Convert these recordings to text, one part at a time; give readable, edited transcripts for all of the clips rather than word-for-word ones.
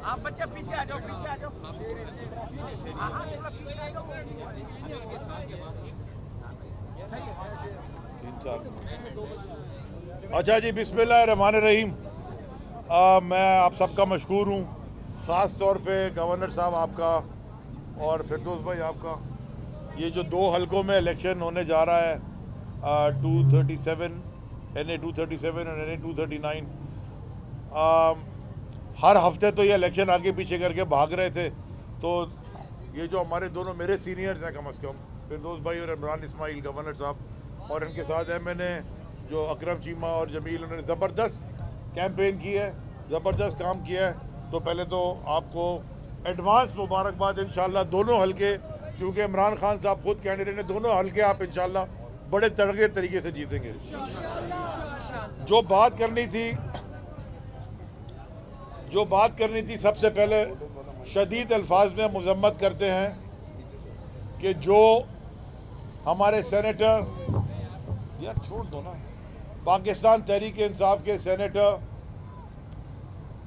आप बच्चे पीछे आ जाओ, पीछे आ जाओ। हाँ, थोड़ा पीछे आ जाओ। 3-4। अच्छा जी, बिस्मिल्लाहिर्रहमानिर्रहीम। मैं आप सबका मशकूर हूँ, ख़ास तौर पे गवर्नर साहब आपका और फिरदौस भाई आपका। ये जो 2 हलकों में इलेक्शन होने जा रहा है, 237 NA 237 और NA 239, हर हफ्ते तो ये इलेक्शन आगे पीछे करके भाग रहे थे। तो ये जो हमारे दोनों मेरे सीनियर्स हैं, कम अज़ कम फिरदौस भाई और इमरान इस्माइल गवर्नर साहब, और इनके साथ MNA जो अकरम चीमा और जमील, उन्होंने ज़बरदस्त कैंपेन की है, ज़बरदस्त काम किया है। तो पहले तो आपको एडवांस मुबारकबाद। इंशाल्लाह दोनों हलके, क्योंकि इमरान खान साहब खुद कैंडिडेट हैं, दोनों हलके आप इंशाल्लाह बड़े तगड़े तरीके से जीतेंगे। जो बात करनी थी सबसे पहले शदीद अल्फाज में मजम्मत करते हैं कि जो हमारे सेनेटर, यार छोड़ दो ना, पाकिस्तान तहरीक इंसाफ के सेनेटर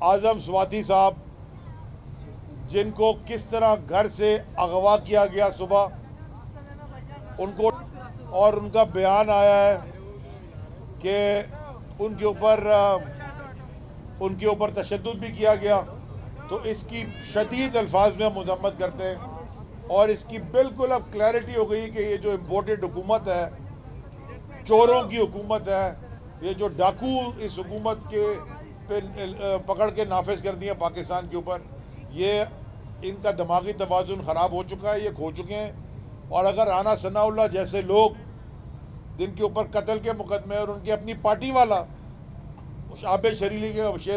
आज़म स्वाति साहब, जिनको किस तरह घर से अगवा किया गया सुबह, उनको, और उनका बयान आया है कि उनके ऊपर तशद्दुद भी किया गया। तो इसकी शदीद अल्फाज में मजम्मत करते हैं, और इसकी बिल्कुल अब क्लैरिटी हो गई कि ये जो इम्पोर्टेड हुकूमत है, चोरों की हुकूमत है, ये जो डाकू इस हुकूमत के पे पकड़ के नाफिज कर दिए पाकिस्तान के ऊपर, ये इनका दिमागी तवाज़ुन ख़राब हो चुका है, ये खो चुके हैं। और अगर राना सनाउल्लाह जैसे लोग, जिनके ऊपर कत्ल के मुकदमे, और उनकी अपनी पार्टी वाला आबिद शेर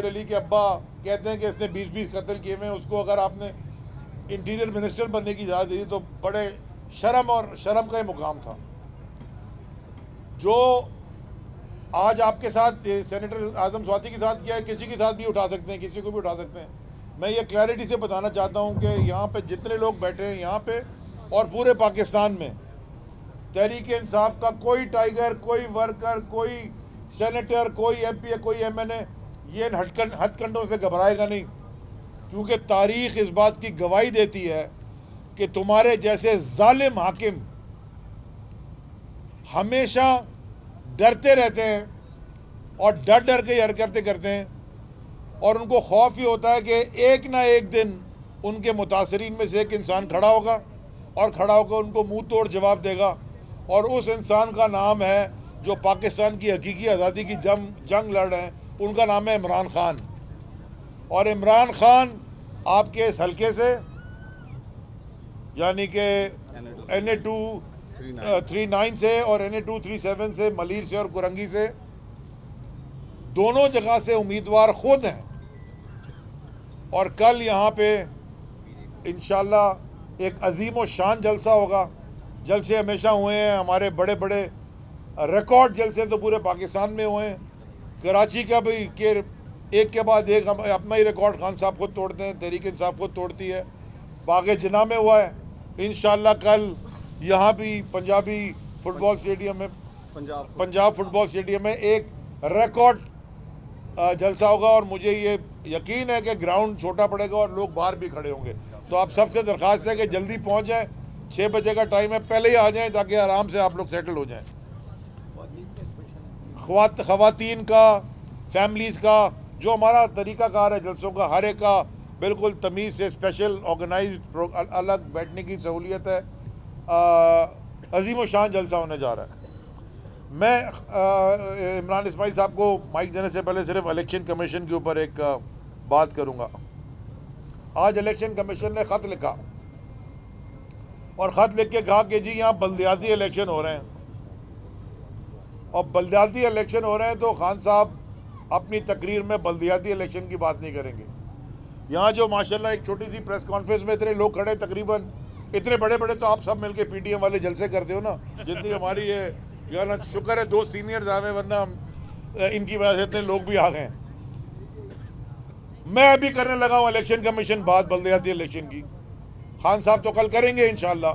अली के अब्बा कहते हैं कि इसने 20-20 कत्ल किए हुए हैं, उसको अगर आपने इंटीरियर मिनिस्टर बनने की इजाज़त दी तो बड़े शर्म का ही मुकाम था। जो आज आपके साथ सेनेटर आज़म स्वाति के साथ किया है, किसी के साथ भी उठा सकते हैं, किसी को भी उठा सकते हैं। मैं ये क्लैरिटी से बताना चाहता हूँ कि यहाँ पे जितने लोग बैठे हैं यहाँ पे और पूरे पाकिस्तान में, तहरीक इंसाफ का कोई टाइगर, कोई वर्कर, कोई सेनेटर, कोई MP, कोई MNA ये इन हथकंडों से घबराएगा नहीं, क्योंकि तारीख इस बात की गवाही देती है कि तुम्हारे जैसे जालिम हाकिम हमेशा डरते रहते हैं और डर डर के हरकतें करते हैं, और उनको खौफ ही होता है कि एक ना एक दिन उनके मुतासरीन में से एक इंसान खड़ा होगा और खड़ा होकर उनको मुंह तोड़ जवाब देगा, और उस इंसान का नाम है, जो पाकिस्तान की हकीकी आज़ादी की जंग लड़ रहे हैं, उनका नाम है इमरान खान। और इमरान खान आपके इस हल्के से, यानी कि NA 239 से और NA 237 से, मलीर से और कुरंगी से, दोनों जगह से उम्मीदवार खुद हैं। और कल यहाँ पे इंशाल्लाह एक अजीम व शान जलसा होगा। जलसे हमेशा हुए हैं, हमारे बड़े बड़े रिकॉर्ड जलसे तो पूरे पाकिस्तान में हुए हैं। कराची का भी के एक के बाद एक हम अपना ही रिकॉर्ड खान साहब खुद तोड़ते हैं, तहरीक इंसाफ खुद तोड़ती है। बागे जिना में हुआ है, इंशाल्लाह कल यहाँ भी पंजाबी फुटबॉल स्टेडियम में, पंजाब फुटबॉल स्टेडियम में एक रिकॉर्ड जलसा होगा। और मुझे ये यकीन है कि ग्राउंड छोटा पड़ेगा और लोग बाहर भी खड़े होंगे। तो आप सबसे दरख्वास्त है कि जल्दी पहुँच जाएँ, 6 बजे का टाइम है, पहले ही आ जाएँ ताकि आराम से आप लोग सेटल हो जाएँ। ख़वातीन का, फैमिलीज़ का, जो हमारा तरीक़ाकार है जलसों का, हर एक का बिल्कुल तमीज़ से स्पेशल ऑर्गेनाइज्ड अलग बैठने की सहूलियत है। अजीम व शान जलसा होने जा रहा है। मैं इमरान इस्माइल साहब को माइक देने से पहले सिर्फ इलेक्शन कमीशन के ऊपर एक बात करूँगा। आज इलेक्शन कमीशन ने ख़त लिखा और ख़त लिख के कहा कि जी यहाँ बल्दियाती इलेक्शन हो रहे हैं, और बल्दियाती इलेक्शन हो रहे हैं तो खान साहब अपनी तकरीर में बल्दियाती इलेक्शन की बात नहीं करेंगे। यहाँ जो माशाल्लाह एक छोटी सी प्रेस कॉन्फ्रेंस में इतने लोग खड़े, तकरीबन इतने बड़े बड़े तो आप सब मिलके PTM वाले जलसे करते हो ना, जितनी हमारी ये यार शुक्र है 2 सीनियर्स आ गए, वरना इनकी वजह से इतने लोग भी आ गए। मैं अभी करने लगा हूँ इलेक्शन कमीशन बात बल्दियाती इलेक्शन की। खान साहब तो कल करेंगे इंशाल्लाह।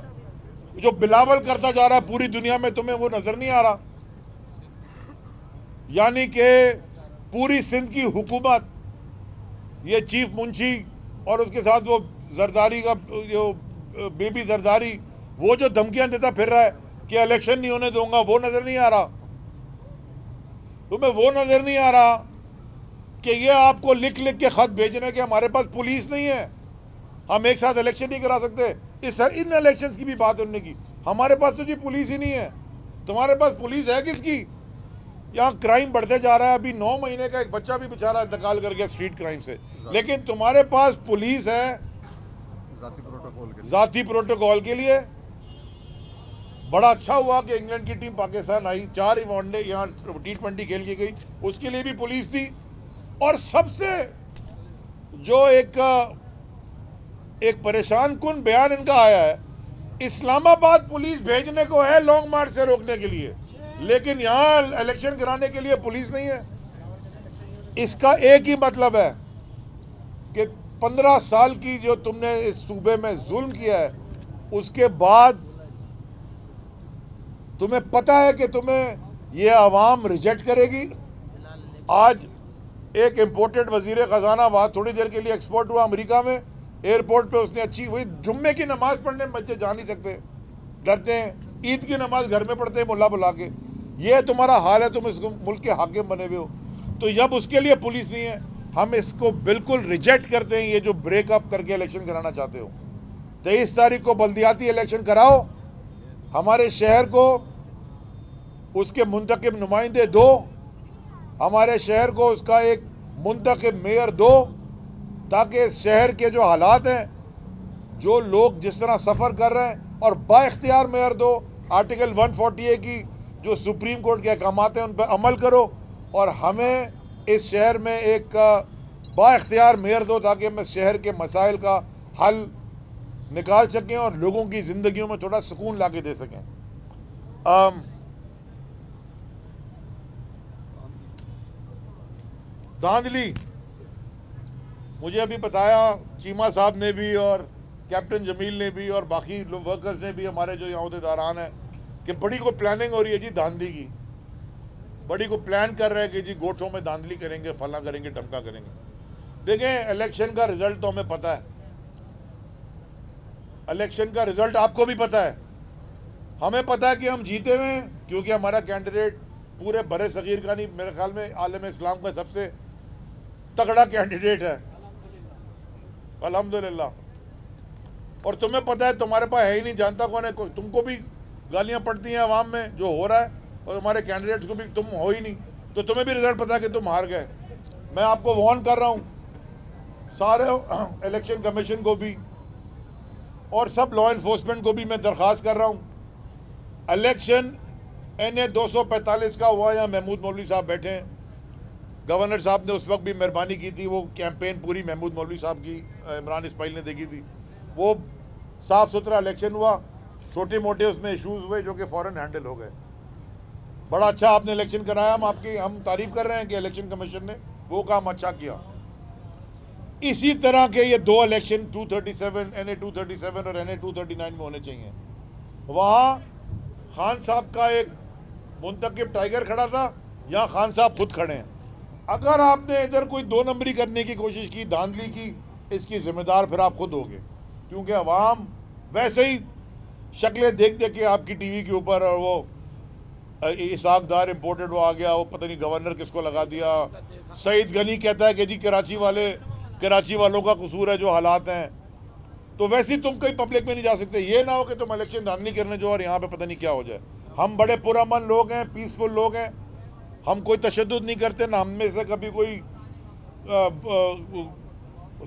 जो बिलावल करता जा रहा है पूरी दुनिया में, तुम्हें वो नजर नहीं आ रहा? यानी कि पूरी सिंध की हुकूमत, ये चीफ मुंशी और उसके साथ वो जरदारी का जो बेबी जरदारी, वो जो धमकियां देता फिर रहा है कि इलेक्शन नहीं होने दूंगा, वो नजर नहीं आ रहा तुम्हें? वो नजर नहीं आ रहा कि ये आपको लिख लिख के खत भेजने के हमारे पास पुलिस नहीं है, हम एक साथ इलेक्शन नहीं करा सकते। इन इलेक्शंस की भी बात उन्होंने की, हमारे पास तो जी पुलिस ही नहीं है। तुम्हारे पास पुलिस है किसकी? यहाँ क्राइम बढ़ते जा रहा है। अभी 9 महीने का एक बच्चा भी बेचारा इंतकाल कर गया स्ट्रीट क्राइम से, लेकिन तुम्हारे पास पुलिस है जाती प्रोटोकॉल के लिए। बड़ा अच्छा हुआ कि इंग्लैंड की टीम पाकिस्तान आई, 4 वनडे यहाँ T20 खेल के गई, उसके लिए भी पुलिस थी। और सबसे जो एक परेशान कुन बयान इनका आया है, इस्लामाबाद पुलिस भेजने को है लॉन्ग मार्च से रोकने के लिए, लेकिन यहाँ इलेक्शन कराने के लिए पुलिस नहीं है। इसका एक ही मतलब है कि 15 साल की जो तुमने इस सूबे में जुल्म किया है, उसके बाद तुम्हें पता है कि तुम्हें ये आवाम रिजेक्ट करेगी। आज एक इम्पोर्टेड वजीर खजाना वहाँ थोड़ी देर के लिए एक्सपोर्ट हुआ अमेरिका में, एयरपोर्ट पे उसने अच्छी हुई, जुम्मे की नमाज पढ़ने बच्चे जा नहीं सकते, डरते हैं। ईद की नमाज घर में पढ़ते हैं मुल्ला बुला के। ये तुम्हारा हाल है, तुम इस मुल्क के हाकिम बने हुए हो। तो जब उसके लिए पुलिस नहीं है, हम इसको बिल्कुल रिजेक्ट करते हैं। ये जो ब्रेकअप करके इलेक्शन कराना चाहते हो, 23 तारीख को बल्दियाती इलेक्शन कराओ, हमारे शहर को उसके मुंतखब नुमाइंदे दो, हमारे शहर को उसका एक मुंतखब मेयर दो, ताकि इस शहर के जो हालात हैं, जो लोग जिस तरह सफ़र कर रहे हैं, और बाइख्तियार मेयर दो। आर्टिकल 140A की जो सुप्रीम कोर्ट के अहकामात हैं उन पर अमल करो, और हमें इस शहर में एक बाइख्तियार मेयर दो, ताकि हम इस शहर के मसाइल का हल निकाल सकें और लोगों की ज़िंदगियों में थोड़ा सुकून ला के दे सकें। धांधली, मुझे अभी बताया चीमा साहब ने भी और कैप्टन जमील ने भी और बाकी वर्कर्स ने भी, हमारे जो यहाँ अहदेदारान हैं, कि बड़ी को प्लानिंग हो रही है जी धांधली की। बड़ी को प्लान कर रहे हैं कि जी गोठों में धांधली करेंगे, फला करेंगे, टमका करेंगे। देखें, इलेक्शन का रिजल्ट तो हमें पता है, इलेक्शन का रिजल्ट आपको भी पता है, हमें पता है कि हम जीते हुए हैं, क्योंकि हमारा कैंडिडेट पूरे बड़े सगीर का नहीं, मेरे ख्याल में आलम इस्लाम का सबसे तगड़ा कैंडिडेट है, अल्हम्दुलिल्लाह। और तुम्हें पता है, तुम्हारे पास है ही नहीं, जानता कौन है। तुमको भी गालियां पड़ती हैं अवाम में जो हो रहा है, और हमारे कैंडिडेट्स को भी, तुम हो ही नहीं, तो तुम्हें भी रिजल्ट पता है कि तुम हार गए। मैं आपको वार्न कर रहा हूँ, सारे इलेक्शन कमीशन को भी और सब लॉ इन्फोर्समेंट को भी मैं दरख्वास्त कर रहा हूँ, इलेक्शन NA 245 का हुआ, यहाँ महमूद मौलवी साहब बैठे हैं, गवर्नर साहब ने उस वक्त भी मेहरबानी की थी, वो कैंपेन पूरी महमूद मौलवी साहब की, इमरान इस्माइल ने देखी थी। वो साफ़ सुथरा इलेक्शन हुआ, छोटे मोटे उसमें इशूज़ हुए जो कि फ़ौरन हैंडल हो गए। बड़ा अच्छा आपने इलेक्शन कराया, हम तारीफ़ कर रहे हैं कि इलेक्शन कमीशन ने वो काम अच्छा किया। इसी तरह के ये 2 इलेक्शन 237 NA 237 और NA 239 में होने चाहिए। वहाँ खान साहब का एक मुंतखब टाइगर खड़ा था, यहाँ खान साहब खुद खड़े हैं। अगर आपने इधर कोई 2 नंबरी करने की कोशिश की, धांधली की, इसकी जिम्मेदार फिर आप खुद होगे, क्योंकि अवाम वैसे ही शक्लें देख देख के आपकी टीवी के ऊपर, और वो इसाकदार इम्पोर्टेड वो आ गया, वो पता नहीं गवर्नर किसको लगा दिया। सईद गनी कहता है कि जी कराची वालों का कसूर है जो हालात हैं। तो वैसे ही तुम कहीं पब्लिक में नहीं जा सकते। ये ना हो कि तुम इलेक्शन धांधली करने जो और यहाँ पे पता नहीं क्या हो जाए। हम बड़े पुरअमन लोग हैं, पीसफुल लोग हैं, हम कोई तशद्दुद नहीं करते, ना हम में से कभी कोई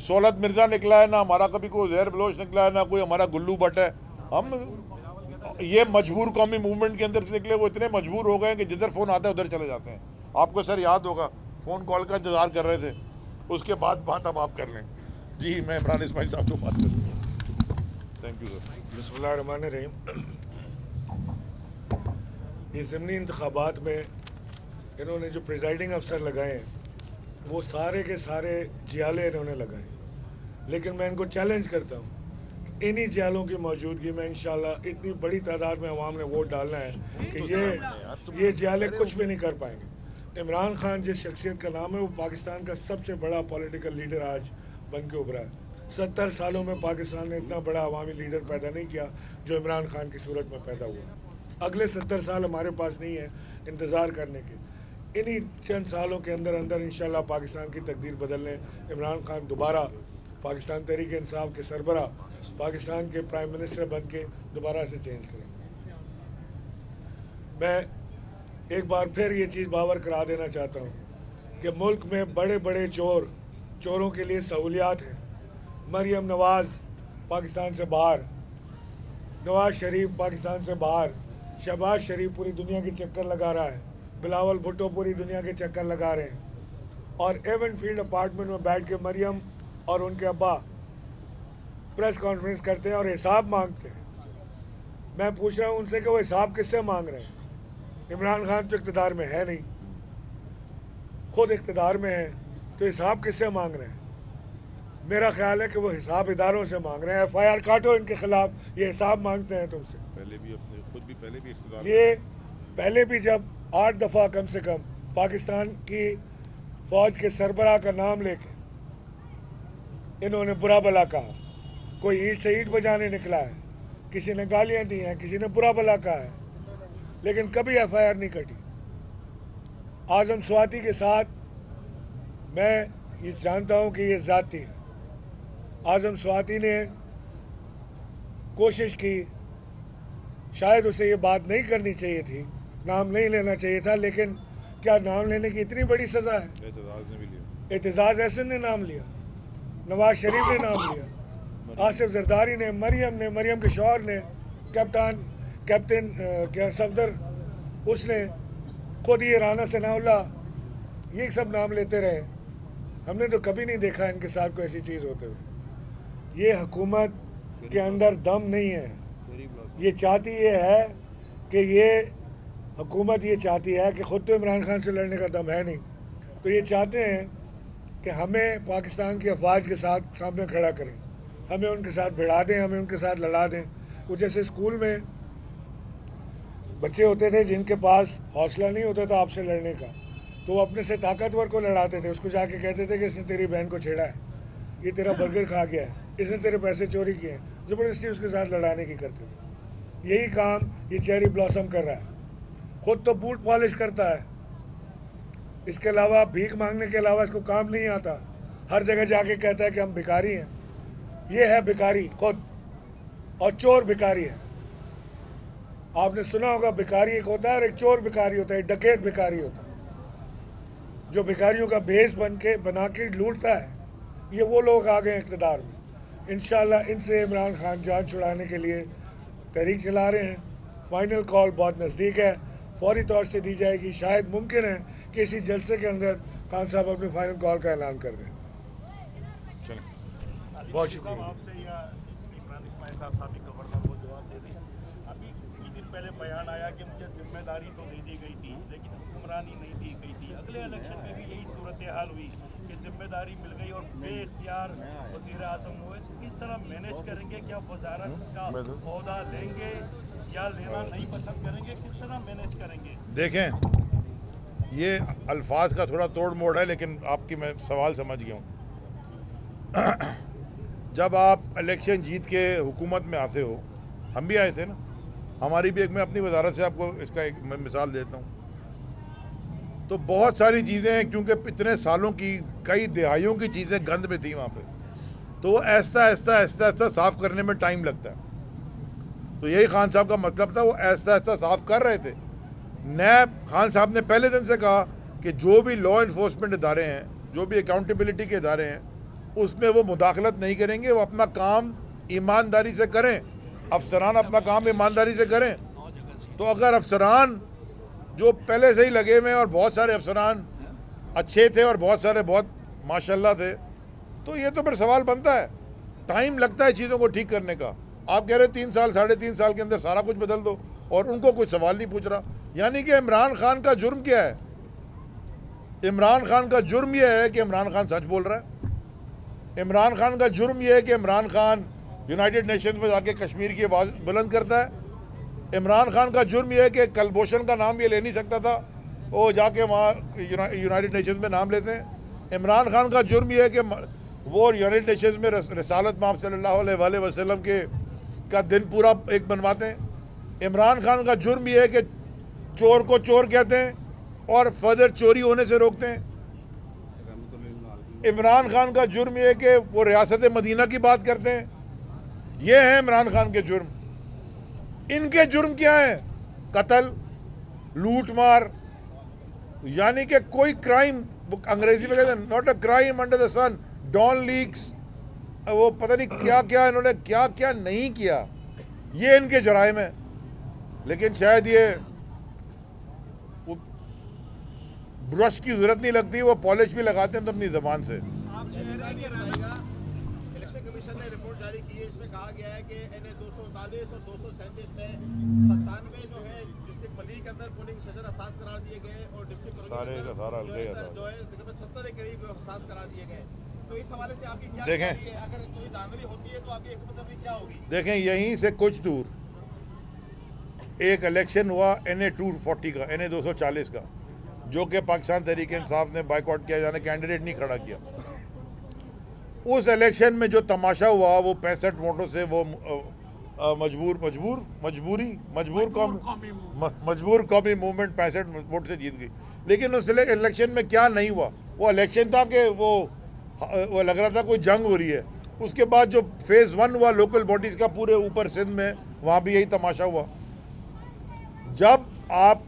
सोलत मिर्ज़ा निकला है, ना हमारा कभी कोई जहर बलोच निकला है, ना कोई हमारा गुल्लू भट्ट है। हम ये मजबूर कौमी मूवमेंट के अंदर से निकले, वो इतने मजबूर हो गए कि जिधर फ़ोन आता है उधर चले जाते हैं। आपको सर याद होगा, फ़ोन कॉल का इंतज़ार कर रहे थे, उसके बाद बात अब आप कर लें। जी, मैं इमरान इस्माइल साहब को बात करूँगा। Thank you sir. बिस्मिल्लाहिर्रहमानिर्रहीम। ये ज़िमनी इंतखाबात में इन्होंने जो प्रिजाइडिंग अफसर लगाए हैं, वो सारे के सारे जियाले इन्होंने लगाए, लेकिन मैं इनको चैलेंज करता हूँ, इन्हीं जियालों की मौजूदगी में इंशाल्लाह इतनी बड़ी तादाद में अवाम ने वोट डालना है कि ये जियाले कुछ भी नहीं कर पाएंगे। इमरान खान जिस शख्सियत का नाम है वो पाकिस्तान का सबसे बड़ा पॉलिटिकल लीडर आज बन के उभरा है। 70 सालों में पाकिस्तान ने इतना बड़ा अवामी लीडर पैदा नहीं किया जो इमरान खान की सूरत में पैदा हुआ। अगले 70 साल हमारे पास नहीं है इंतज़ार करने के। इन्हीं चंद सालों के अंदर अंदर इंशाल्लाह पाकिस्तान की तकदीर बदलने इमरान खान दोबारा पाकिस्तान तहरीक इंसाफ के सरबरा पाकिस्तान के प्राइम मिनिस्टर बन के दोबारा से चेंज करें। मैं एक बार फिर ये चीज़ बावर करा देना चाहता हूँ कि मुल्क में बड़े बड़े चोरों के लिए सहूलियात हैं। मरियम नवाज़ पाकिस्तान से बाहर, नवाज शरीफ पाकिस्तान से बाहर, शहबाज शरीफ पूरी दुनिया के चक्कर लगा रहा है, बिलावल भुट्टो पूरी दुनिया के चक्कर लगा रहे हैं और एवनफील्ड अपार्टमेंट में बैठ के मरियम और उनके अब्बा प्रेस कॉन्फ्रेंस करते हैं और हिसाब मांगते हैं। मैं पूछ रहा हूँ उनसे कि वो हिसाब किससे मांग रहे हैं? इमरान खान तो इक़्तिदार में है नहीं, खुद इक़्तिदार में है, तो हिसाब किससे मांग रहे हैं? मेरा ख्याल है कि वो हिसाब इदारों से मांग रहे हैं। FIR काटो इनके खिलाफ, ये हिसाब मांगते हैं तुमसे। पहले भी इक़्तिदार ये पहले भी जब 8 दफ़ा कम से कम पाकिस्तान की फ़ौज के सरबराह का नाम लेके इन्होंने बुरा भला कहा, कोई ईंट से ईंट बजाने निकला है, किसी ने गालियाँ दी हैं, किसी ने बुरा भला कहा है, लेकिन कभी FIR नहीं कटी। आज़म स्वाति के साथ मैं ये जानता हूँ कि ये ज़ाती है। आज़म स्वाति ने कोशिश की, शायद उसे ये बात नहीं करनी चाहिए थी, नाम नहीं लेना चाहिए था, लेकिन क्या नाम लेने की इतनी बड़ी सज़ा है? एतजाज़ एहसन ने नाम लिया, नवाज शरीफ ने नाम लिया, आसिफ जरदारी ने, मरियम के शौहर ने, कैप्टन क्या सफदर, उसने खुद ये राना सनाउल्लाह, ये सब नाम लेते रहे। हमने तो कभी नहीं देखा इनके साथ कोई ऐसी चीज़ होते हुए। ये हुकूमत के अंदर दम नहीं है। ये चाहती ये है कि ये हुकूमत ये चाहती है कि ख़ुद तो इमरान खान से लड़ने का दम है नहीं, तो ये चाहते हैं कि हमें पाकिस्तान की अफवाज के साथ सामने खड़ा करें, हमें उनके साथ भिड़ा दें, हमें उनके साथ लड़ा दें। वो जैसे स्कूल में बच्चे होते थे जिनके पास हौसला नहीं होता था आपसे लड़ने का, तो वो अपने से ताकतवर को लड़ाते थे, उसको जाके कहते थे कि इसने तेरी बहन को छेड़ा है, ये तेरा बर्गर खा गया है, इसने तेरे पैसे चोरी किए हैं, ज़बरदस्ती उसके साथ लड़ाने की करते थे। यही काम ये चेरी ब्लॉसम कर रहा है। ख़ुद तो बूट पॉलिश करता है, इसके अलावा भीख मांगने के अलावा इसको काम नहीं आता। हर जगह जाके कहता है कि हम भिखारी हैं। ये है भिखारी खुद, और चोर भिखारी है। आपने सुना होगा भिखारी एक होता है और एक चोर भिखारी होता है, डकैत भिखारी होता है जो भिखारियों का भेष बना के लूटता है। ये वो लोग आ गए इक़्तिदार में। इंशाल्लाह इनसे इमरान खान जान छुड़ाने के लिए तहरीक चला रहे हैं। फाइनल कॉल बहुत नज़दीक है, फौरी तौर से दी जाएगी। शायद मुमकिन है कि इसी जलसे के अंदर खान साहब अपने फाइनल कॉल का ऐलान कर दें। बहुत शुक्रिया। आपसे या इमरान इस्माइल साहब गवर्नर को जवाब दे दें। अभी कुछ दिन पहले बयान आया कि मुझे जिम्मेदारी तो दे दी गई थी लेकिन हुक्मरानी नहीं दी गई थी। अगले इलेक्शन में भी यही सूरत हाल हुई कि जिम्मेदारी मिल गई और बेख्तियार वज़ीर आज़म हुए। किस तरह मैनेज करेंगे? क्या वज़ारत का ओहदा लेंगे या लेना नहीं पसंद करेंगे? किस तरह मैनेज करेंगे? देखें, ये अल्फाज का थोड़ा तोड़ मोड़ है, लेकिन आपकी मैं सवाल समझ गया हूँ। जब आप इलेक्शन जीत के हुकूमत में आते हो, हम भी आए थे ना, हमारी भी एक, मैं अपनी वजारत से आपको इसका एक मैं मिसाल देता हूँ। तो बहुत सारी चीज़ें हैं, क्योंकि इतने सालों की, कई दिहाइयों की चीज़ें गंद में थी वहाँ पे, तो वो ऐसा साफ़ करने में टाइम लगता है। तो यही खान साहब का मतलब था, वो ऐसा साफ़ कर रहे थे। नैब खान साहब ने पहले दिन से कहा कि जो भी लॉ इन्फोर्समेंट इदारे हैं, जो भी अकाउंटेबिलिटी के इदारे हैं, उसमें वो मुदाखलत नहीं करेंगे, वो अपना काम ईमानदारी से करें, अफसरान अपना काम ईमानदारी से करें। तो अगर अफसरान जो पहले से ही लगे हुए और बहुत सारे अफसरान अच्छे थे और बहुत सारे बहुत माशाल्लाह थे, तो ये तो फिर सवाल बनता है, टाइम लगता है चीज़ों को ठीक करने का। आप कह रहे 3 साल 3.5 साल के अंदर सारा कुछ बदल दो, और उनको कोई सवाल नहीं पूछ रहा। यानी कि इमरान खान का जुर्म क्या है? इमरान खान का जुर्म यह है कि इमरान खान सच बोल रहा है। इमरान खान का जुर्म यह है कि इमरान खान यूनाइटेड नेशंस में जाके कश्मीर की आवाज़ बुलंद करता है। इमरान खान का जुर्म यह है कि कलभूषण का नाम ये ले नहीं सकता था, वो जाके वहाँ यूनाइटेड नेशंस में नाम लेते हैं। इमरान खान का जुर्म यह है कि वो यूनाइटेड नेशंस में रसालत महमद सल्लल्लाहु अलैहि वसल्लम के का दिन पूरा एक बनवाते हैं। इमरान खान का जुर्म यह है कि चोर को चोर कहते हैं और फर्दर चोरी होने से रोकते हैं। इमरान खान का जुर्म यह है कि वो रियासत मदीना की बात करते हैं। ये है इमरान खान के जुर्म। इनके जुर्म क्या है? कत्ल, लूट मार, यानी कि कोई क्राइम, वो अंग्रेजी में कहते हैं not a crime under the sun, Dawn Leaks, वो पता नहीं क्या क्या इन्होंने क्या क्या नहीं किया, ये इनके जराइम है। लेकिन शायद ये ब्रश की जरूरत नहीं लगती, वो पॉलिश भी लगाते हैं तो अपनी जबान से। इलेक्शन कमीशन ने रिपोर्ट जारी की है, इसमें कहा गया है कि NA 239 और 237 में 97 जो है डिस्ट्रिक्ट मली के अंदर पोलिंग स्टेशन हसास करार दिए गए और डिस्ट्रिक्ट सारे का सारा जो है 70 के करीब हसास करार दिए गए। तो इस हवाले से आपकी क्या देखें, है? अगर कोई धांधली होती है तो आपकी मतलब क्या होगी? देखें, यहीं से कुछ दूर एक इलेक्शन हुआ NA 240 का, NA 240 का, जो कि पाकिस्तान तहरीक इंसाफ ने बाइकआउट किया, यानी कैंडिडेट नहीं खड़ा किया। उस इलेक्शन में जो तमाशा हुआ वो 65 वोटों से वो मजबूर कौमी मूवमेंट 65 वोट से जीत गई। लेकिन उस इलेक्शन में क्या नहीं हुआ? वो इलेक्शन था कि वो लग रहा था कोई जंग हो रही है। उसके बाद जो फेज़ 1 हुआ लोकल बॉडीज़ का पूरे ऊपर सिंध में, वहाँ भी यही तमाशा हुआ। जब आप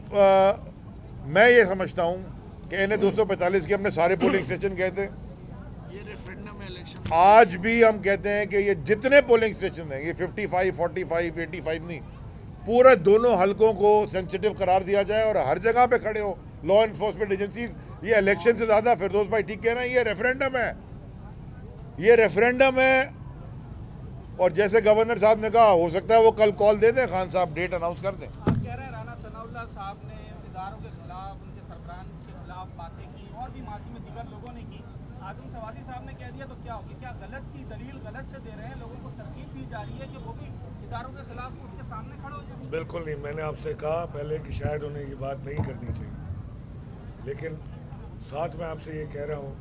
मैं ये समझता हूँ कि NA 245 के हमने सारे पोलिंग स्टेशन गए थे। ये रेफरेंडम इलेक्शन आज भी हम कहते हैं कि ये जितने पोलिंग स्टेशन हैं, ये 55, 45, 85 नहीं, पूरे दोनों हलकों को सेंसिटिव करार दिया जाए और हर जगह पे खड़े हो लॉ इन्फोर्समेंट एजेंसीज। ये इलेक्शन से ज़्यादा फिरदौस भाई ठीक कह रहे हैं, ये रेफरेंडम है, ये रेफरेंडम है। और जैसे गवर्नर साहब ने कहा, हो सकता है वो कल कॉल दे दें, खान साहब डेट अनाउंस कर दें। आप कह रहे हैं राना सनाउल्लाह साहब ने इदारों के खिलाफ, उनके सरबराह के खिलाफ बातें की और भी माजी में दीगर लोगों ने की। आजम सवादी साहब ने कह दिया तो क्या होगी? क्या गलत की दलील गलत से दे रहे हैं? लोगों को तरकीब दी जा रही है कि वो भी इदारों के खिलाफ उनके सामने खड़े हो जाए। बिल्कुल नहीं, मैंने आपसे कहा पहले कि शायद उन्हें ये बात नहीं करनी चाहिए, लेकिन साथ में आपसे ये कह रहा हूँ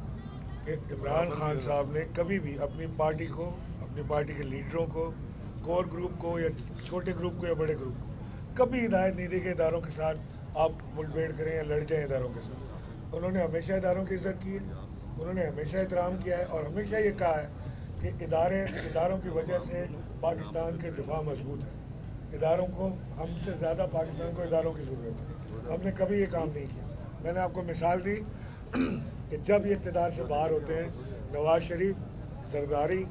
कि इमरान खान साहब ने कभी भी अपनी पार्टी को, अपनी पार्टी के लीडरों को, कोर ग्रुप को या छोटे ग्रुप को या बड़े ग्रुप को कभी हिदायत नहीं दी कि इदारों के साथ आप मुठभेड़ करें या लड़ जाएं इदारों के साथ। उन्होंने हमेशा इदारों की इज्जत की है, उन्होंने हमेशा एहतराम किया है और हमेशा ये कहा है कि इदारों की वजह से पाकिस्तान के दिफा मजबूत है। इदारों को, हमसे ज़्यादा पाकिस्तान को इदारों की ज़रूरत है। हमने कभी ये काम नहीं किया। मैंने आपको मिसाल दी कि जब ये इक़्तिदार से बाहर होते हैं, नवाज शरीफ, जरदारी,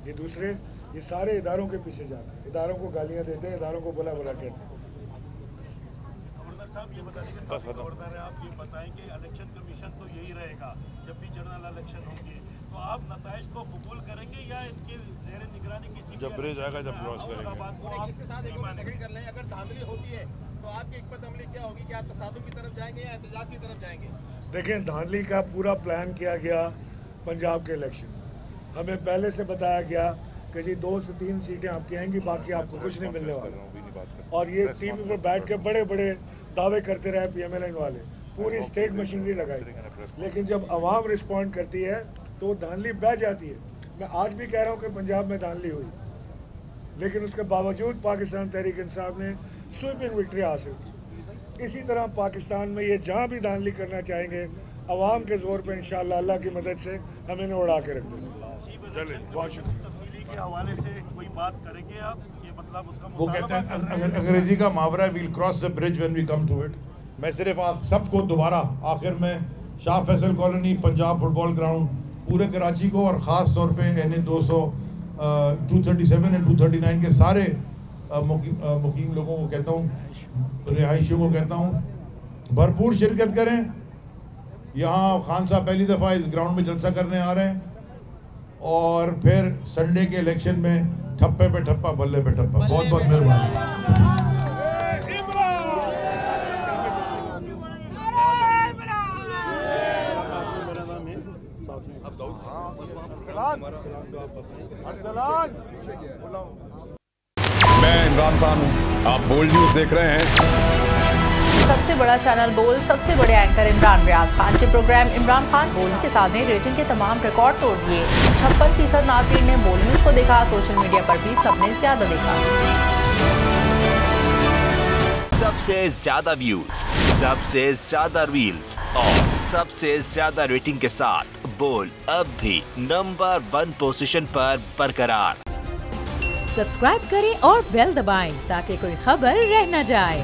ये दूसरे, ये सारे इदारों के पीछे जाते हैं, इदारों को गालियाँ देते हैं, इदारों को बुला बुला कहते हैं। गवर्नर साहब ये बताने के साथ गवर्नर है, आप ये बताएं कि इलेक्शन कमीशन तो यही रहेगा जब भी जनरल इलेक्शन होंगे, तो आप नताइज को कबूल करेंगे या इनके ज़ेर निगरानी किसी जब ब्रिज आएगा, जब क्रॉस करेंगे। इसके साथ एक और सेकंड कर लें, अगर धांधली होती है तो आपकी हिकमत अमली क्या होगी? कि आप तसादुम की तरफ जाएंगे या एहतजाज की तरफ जाएंगे? देखें, धांधली का पूरा प्लान किया गया पंजाब के इलेक्शन। हमें पहले से बताया गया कि जी 2 से 3 सीटें आपकी आएंगी, बाकी आपको कुछ नहीं मिलने वाला। और ये टीवी पर बैठ के बड़े बड़े दावे करते रहे PMLN वाले, पूरी स्टेट मशीनरी लगाई, लेकिन जब आवाम रिस्पॉन्ड करती है तो धांधली बह जाती है। मैं आज भी कह रहा हूँ कि पंजाब में धांधली हुई, लेकिन उसके बावजूद पाकिस्तान तहरीक इंसाफ ने स्वीपिंग विक्ट्री हासिल की। इसी तरह पाकिस्तान में ये जहाँ भी धांधली करना चाहेंगे, आवाम के जोर पे इंशाअल्लाह अल्लाह की मदद से हम इन्हें उड़ा के रख देंगे। चलिए, बहुत शुक्रिया। तब्दीली के हवाले से कोई बात करेंगे आप? ये मतलब उसका वो कहते हैं अंग्रेजी का मुहावरा, we'll cross the bridge when we come to it. मैं सिर्फ आप सबको दोबारा आखिर में Shah Faisal colony, Punjab football ground, पूरे कराची को और ख़ास तौर पे NA 237 और 239 के सारे मुकीम लोगों को कहता हूँ, रिहायशियों को कहता हूँ, भरपूर शिरकत करें। यहाँ खान साहब पहली दफ़ा इस ग्राउंड में जलसा करने आ रहे हैं और फिर संडे के इलेक्शन में ठप्पे पे ठप्पा, बल्ले पे ठप्पा। बहुत बहुत मेहरबानी। मैं इमरान खान हूं, आप बोल्ड न्यूज देख रहे हैं। सबसे बड़ा चैनल बोल, सबसे बड़े एंकर इमरान रियाज खान के प्रोग्राम इमरान खान बोल के साथ में रेटिंग के तमाम रिकॉर्ड तोड़ दिए। 56% नाज़रीन ने बोल न्यूज़ को देखा। सोशल मीडिया पर भी सबने ज्यादा देखा। सबसे ज्यादा व्यूज, सबसे ज्यादा रील्स और सबसे ज्यादा रेटिंग के साथ बोल अब भी नंबर 1 पोजीशन पर बरकरार। सब्सक्राइब करें और बेल दबाएं ताकि कोई खबर रह न जाए।